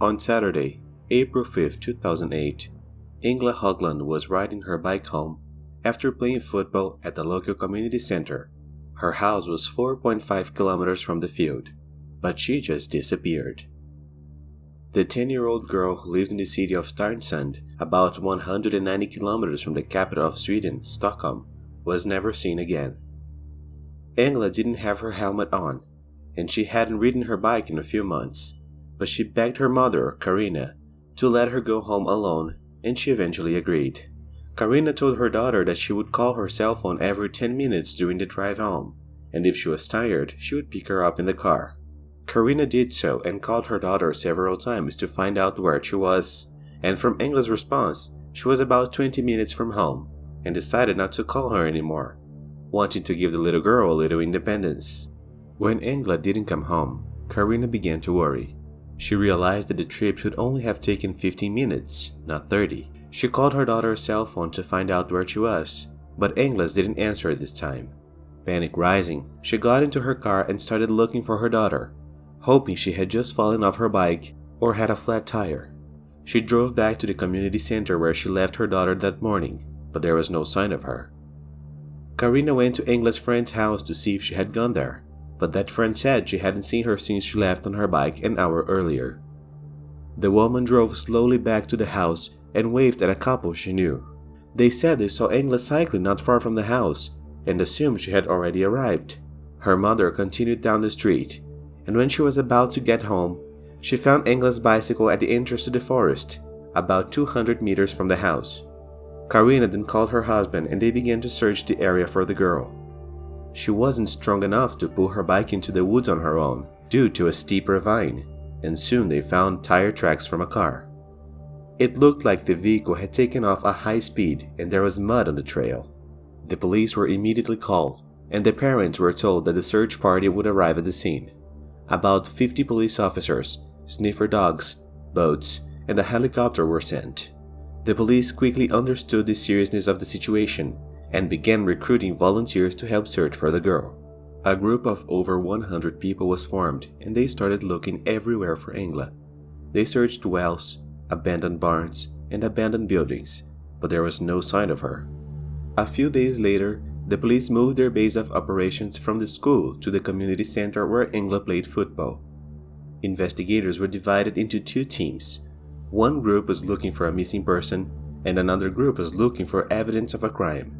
On Saturday, April 5, 2008, Engla Höglund was riding her bike home after playing football at the local community center. Her house was 4.5 kilometers from the field, but she just disappeared. The 10-year-old girl who lived in the city of Stensund, about 190 kilometers from the capital of Sweden, Stockholm, was never seen again. Engla didn't have her helmet on, and she hadn't ridden her bike in a few months, but she begged her mother, Karina, to let her go home alone, and she eventually agreed. Karina told her daughter that she would call her cell phone every 10 minutes during the drive home, and if she was tired, she would pick her up in the car. Karina did so and called her daughter several times to find out where she was, and from Engla's response, she was about 20 minutes from home, and decided not to call her anymore, wanting to give the little girl a little independence. When Engla didn't come home, Karina began to worry. She realized that the trip should only have taken 15 minutes, not 30. She called her daughter's cell phone to find out where she was, but Engla's didn't answer this time. Panic rising, she got into her car and started looking for her daughter, hoping she had just fallen off her bike or had a flat tire. She drove back to the community center where she left her daughter that morning, but there was no sign of her. Karina went to Engla's friend's house to see if she had gone there, but that friend said she hadn't seen her since she left on her bike an hour earlier. The woman drove slowly back to the house and waved at a couple she knew. They said they saw Engla cycling not far from the house and assumed she had already arrived. Her mother continued down the street, and when she was about to get home, she found Engla's bicycle at the entrance to the forest, about 200 meters from the house. Karina then called her husband and they began to search the area for the girl. She wasn't strong enough to pull her bike into the woods on her own due to a steep ravine, and soon they found tire tracks from a car. It looked like the vehicle had taken off at high speed and there was mud on the trail. The police were immediately called, and the parents were told that the search party would arrive at the scene. About 50 police officers, sniffer dogs, boats, and a helicopter were sent. The police quickly understood the seriousness of the situation and began recruiting volunteers to help search for the girl. A group of over 100 people was formed and they started looking everywhere for Engla. They searched wells, abandoned barns, and abandoned buildings, but there was no sign of her. A few days later, the police moved their base of operations from the school to the community center where Engla played football. Investigators were divided into two teams. One group was looking for a missing person, and another group was looking for evidence of a crime.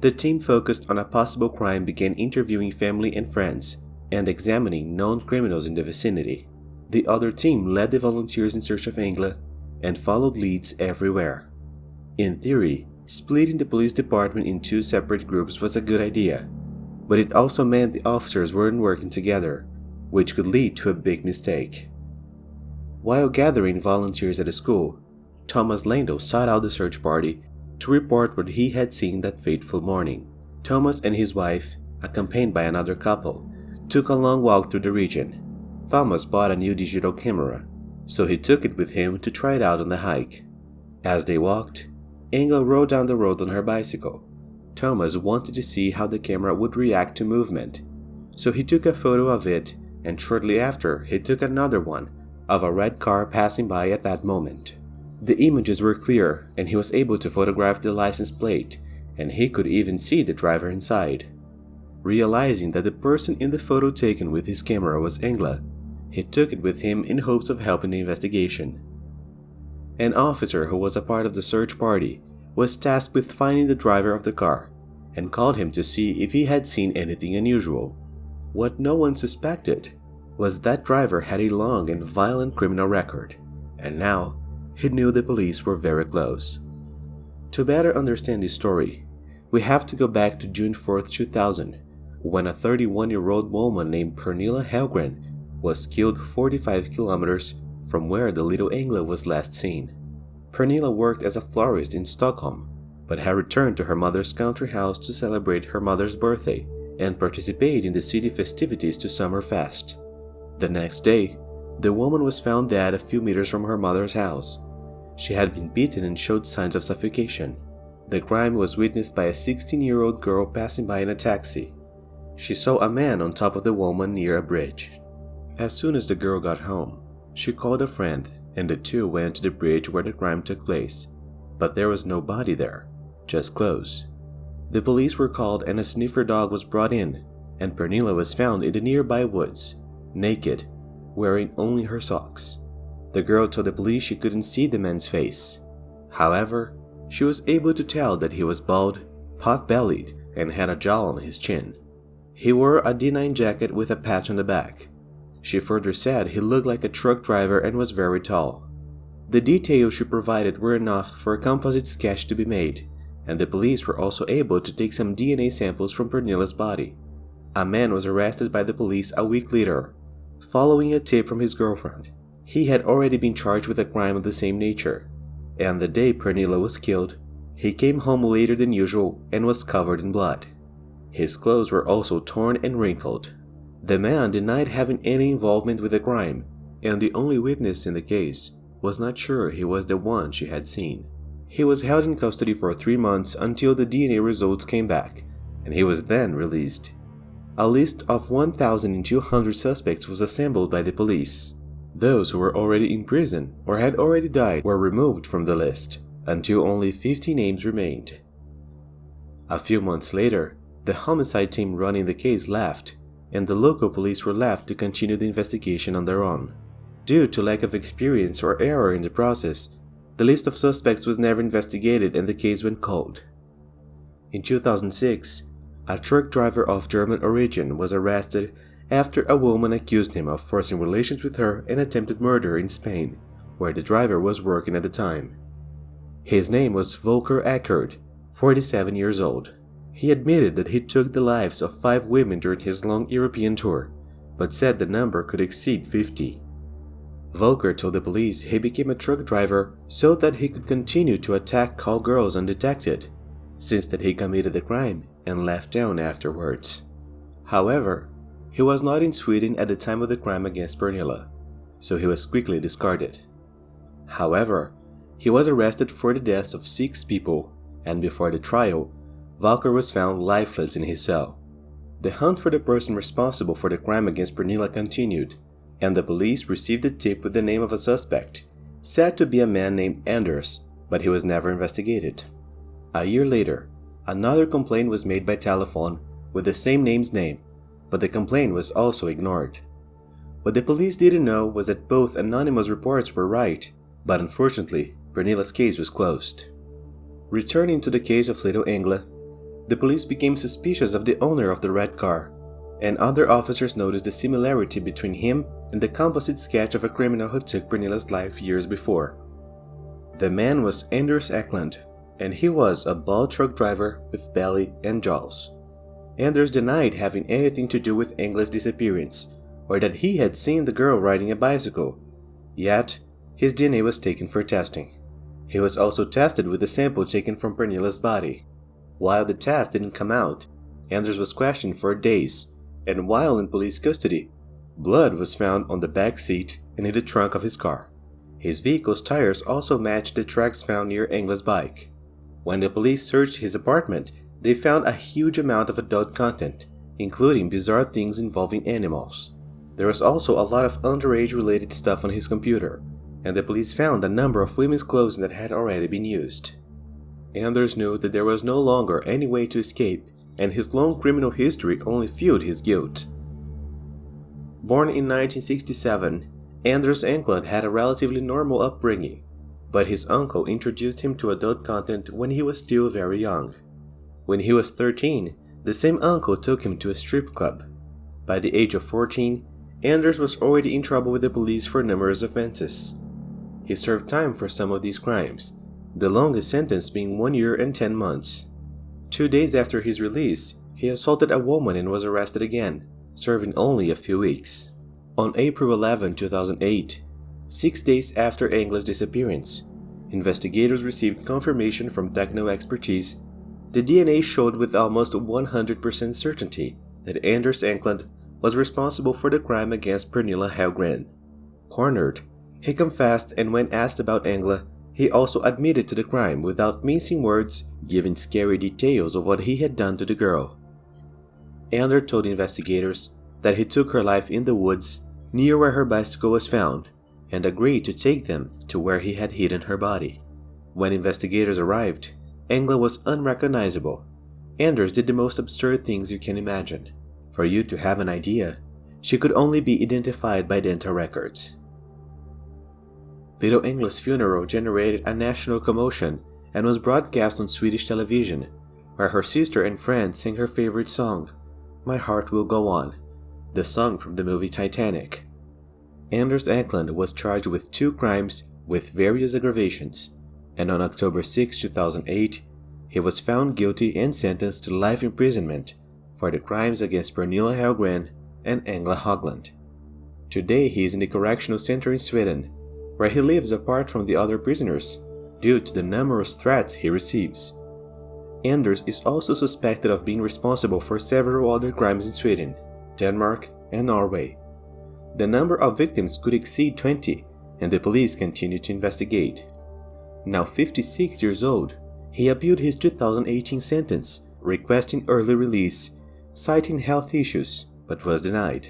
The team focused on a possible crime began interviewing family and friends, and examining known criminals in the vicinity. The other team led the volunteers in search of Engla, and followed leads everywhere. In theory, splitting the police department in two separate groups was a good idea, but it also meant the officers weren't working together, which could lead to a big mistake. While gathering volunteers at the school, Thomas Lando sought out the search party to report what he had seen that fateful morning. Thomas and his wife, accompanied by another couple, took a long walk through the region. Thomas bought a new digital camera, so he took it with him to try it out on the hike. As they walked, Engla rode down the road on her bicycle. Thomas wanted to see how the camera would react to movement, so he took a photo of it, and shortly after he took another one of a red car passing by at that moment. The images were clear and he was able to photograph the license plate, and he could even see the driver inside. Realizing that the person in the photo taken with his camera was Engla, he took it with him in hopes of helping the investigation. An officer who was a part of the search party was tasked with finding the driver of the car and called him to see if he had seen anything unusual. What no one suspected was that driver had a long and violent criminal record, and now he knew the police were very close. To better understand this story, we have to go back to June 4, 2000, when a 31-year-old woman named Engla Höglund was killed 45 kilometers from where the little Engla was last seen. Pernilla worked as a florist in Stockholm, but had returned to her mother's country house to celebrate her mother's birthday and participate in the city festivities to Summerfest. The next day, the woman was found dead a few meters from her mother's house. She had been beaten and showed signs of suffocation. The crime was witnessed by a 16-year-old girl passing by in a taxi. She saw a man on top of the woman near a bridge. As soon as the girl got home, she called a friend and the two went to the bridge where the crime took place, but there was no body there, just clothes. The police were called and a sniffer dog was brought in, and Pernilla was found in the nearby woods, naked, wearing only her socks. The girl told the police she couldn't see the man's face. However, she was able to tell that he was bald, pot-bellied, and had a jaw on his chin. He wore a D9 jacket with a patch on the back. She further said he looked like a truck driver and was very tall. The details she provided were enough for a composite sketch to be made, and the police were also able to take some DNA samples from Pernilla's body. A man was arrested by the police a week later, following a tip from his girlfriend. He had already been charged with a crime of the same nature, and the day Pernilla was killed, he came home later than usual and was covered in blood. His clothes were also torn and wrinkled. The man denied having any involvement with the crime, and the only witness in the case was not sure he was the one she had seen. He was held in custody for 3 months until the DNA results came back, and he was then released. A list of 1,200 suspects was assembled by the police. Those who were already in prison or had already died were removed from the list, until only 50 names remained. A few months later, the homicide team running the case left, and the local police were left to continue the investigation on their own. Due to lack of experience or error in the process, the list of suspects was never investigated and the case went cold. In 2006, a truck driver of German origin was arrested after a woman accused him of forcing relations with her and attempted murder in Spain, where the driver was working at the time. His name was Volker Eckert, 47 years old. He admitted that he took the lives of 5 women during his long European tour, but said the number could exceed 50. Volker told the police he became a truck driver so that he could continue to attack call girls undetected, since that he committed the crime and left town afterwards. However, he was not in Sweden at the time of the crime against Pernilla, so he was quickly discarded. However, he was arrested for the deaths of 6 people, and before the trial, Volker was found lifeless in his cell. The hunt for the person responsible for the crime against Pernilla continued, and the police received a tip with the name of a suspect, said to be a man named Anders, but he was never investigated. A year later, another complaint was made by telephone with the same name's name, but the complaint was also ignored. What the police didn't know was that both anonymous reports were right, but unfortunately, Pernilla's case was closed. Returning to the case of little Engla, the police became suspicious of the owner of the red car, and other officers noticed the similarity between him and the composite sketch of a criminal who took Pernilla's life years before. The man was Anders Höglund, and he was a bald truck driver with belly and jaws. Anders denied having anything to do with Engla's disappearance, or that he had seen the girl riding a bicycle, yet his DNA was taken for testing. He was also tested with a sample taken from Pernilla's body. While the test didn't come out, Anders was questioned for days, and while in police custody, blood was found on the back seat and in the trunk of his car. His vehicle's tires also matched the tracks found near Engla's bike. When the police searched his apartment, they found a huge amount of adult content, including bizarre things involving animals. There was also a lot of underage-related stuff on his computer, and the police found a number of women's clothing that had already been used. Anders knew that there was no longer any way to escape, and his long criminal history only fueled his guilt. Born in 1967, Anders Höglund had a relatively normal upbringing, but his uncle introduced him to adult content when he was still very young. When he was 13, the same uncle took him to a strip club. By the age of 14, Anders was already in trouble with the police for numerous offenses. He served time for some of these crimes, the longest sentence being 1 year and 10 months. 2 days after his release, he assaulted a woman and was arrested again, serving only a few weeks. On April 11, 2008, 6 days after Engla's disappearance, investigators received confirmation from techno expertise. The DNA showed with almost 100% certainty that Anders Höglund was responsible for the crime against Pernilla Höglund. Cornered, he confessed, and when asked about Engla, he also admitted to the crime without mincing words, giving scary details of what he had done to the girl. Anders told investigators that he took her life in the woods near where her bicycle was found, and agreed to take them to where he had hidden her body. When investigators arrived, Engla was unrecognizable. Anders did the most absurd things you can imagine. For you to have an idea, she could only be identified by dental records. Little Engla's funeral generated a national commotion and was broadcast on Swedish television, where her sister and friends sang her favorite song, My Heart Will Go On, the song from the movie Titanic. Anders Eklund was charged with 2 crimes with various aggravations, and on October 6, 2008, he was found guilty and sentenced to life imprisonment for the crimes against Unheard Höglund and Engla Höglund. Today he is in the correctional center in Sweden, where he lives apart from the other prisoners due to the numerous threats he receives. Anders is also suspected of being responsible for several other crimes in Sweden, Denmark, and Norway. The number of victims could exceed 20, and the police continue to investigate. Now 56 years old, he appealed his 2018 sentence, requesting early release, citing health issues, but was denied.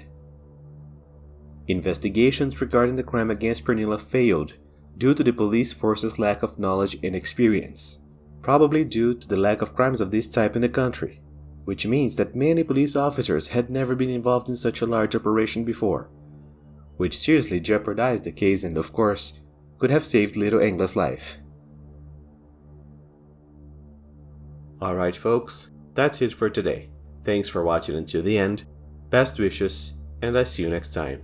Investigations regarding the crime against Pernilla failed due to the police force's lack of knowledge and experience, probably due to the lack of crimes of this type in the country, which means that many police officers had never been involved in such a large operation before, which seriously jeopardized the case and, of course, could have saved little Engla's life. Alright folks, that's it for today. Thanks for watching until the end, best wishes, and I see you next time.